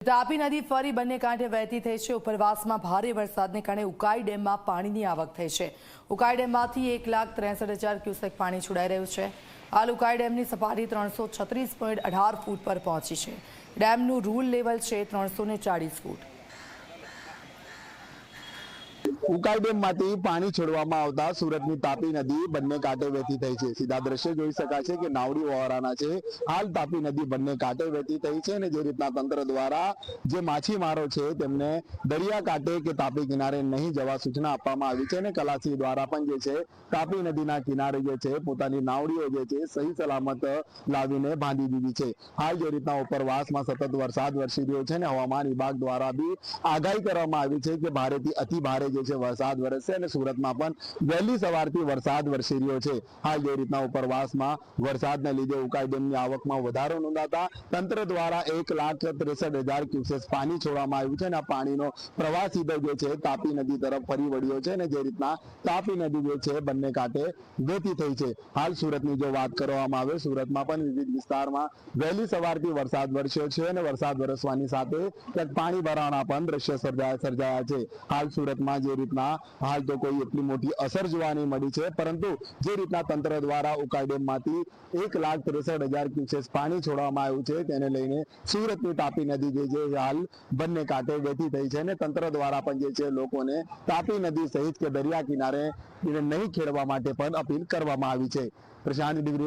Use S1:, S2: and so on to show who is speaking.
S1: તાપી નદી ફરી બંને કાંઠે વહેતી થઈ છે। ઉપરવાસમાં ભારે વરસાદને કારણે ઉકાઈ ડેમમાં પાણીની આવક થઈ છે। ઉકાઈ ડેમમાંથી 1,63,000 ક્યુસેક પાણી છોડાઈ રહ્યું છે। હાલ ઉકાઈ ડેમની સપાટી 336.18 ફૂટ પર પહોંચી છે। ડેમનું રૂલ લેવલ છે 340 ફૂટ।
S2: ઉકાઈ ડેમમાંથી પાણી છોડવામાં આવતા સુરતની તાપી નદી બંને કાંઠે વહેતી થઈ છે। સીધા દ્રશ્ય જોઈ શકાય છે કે નાવડી ઓવારાના છે। હાલ તાપી નદી બંને કાંઠે વહેતી થઈ છે અને જે રીતના તંત્ર દ્વારા જે માછીમારો છે તેમને દરિયા કાંઠે કે તાપી કિનારે નહીં જવા સૂચના આપવામાં આવી છે અને કલાસી દ્વારા પણ જે છે તાપી નદીના કિનારે જે છે પોતાની નાવડીઓ જે છે સહી સલામત લાવીને બાંધી દીધી છે। હાલ જે રીતના ઉપરવાસમાં સતત વરસાદ વરસી રહ્યો છે અને હવામાન વિભાગ દ્વારા બી આગાહી કરવામાં આવી છે કે ભારેથી અતિ ભારે જે છે વરસાદ વરસશે અને સુરતમાં પણ વહેલી સવારથી વરસાદ વરસી રહ્યો છે। હાલ જે રીતના ઉપરવાસમાં વરસાદને લીધે ઉકાઈ ડેમની આવકમાં વધારો નોંધાતા તંત્ર દ્વારા 1,63,000 ક્યુસેક પાણી છોડવામાં આવ્યું છે અને આ પાણીનો પ્રવાહ સીધો જે છે તાપી નદી તરફ ફરી વળ્યો છે અને જે રીતના તાપી નદી જે છે બંને કાંઠે વહેતી થઈ છે। હાલ સુરતની જો વાત કરવામાં આવે સુરતમાં પણ વિવિધ વિસ્તારમાં વહેલી સવારથી વરસાદ વરસ્યો છે અને વરસાદ વરસવાની સાથે ક્યાંક પાણી ભરાવાના પણ દ્રશ્ય સર્જાયા છે। હાલ સુરતમાં જે રીતના હાલ તો કોઈ એટલી મોટી અસર જોવા નહીં મળી છે, પરંતુ જે રીતના તંત્ર દ્વારા ઉકાઈ ડેમમાંથી 1,63,000 ક્યુસેક પાણી છોડવામાં આવ્યું છે તેને લઈને સુરતની તાપી નદી જે છે હાલ બંને કાંઠે વહેતી થઈ છે અને તંત્ર દ્વારા પણ જે છે લોકોને તાપી નદી સહિત કે દરિયા કિનારે નહીં ખેડવા માટે પણ અપીલ કરવામાં આવી છે। પ્રશાંત ડિગ્રી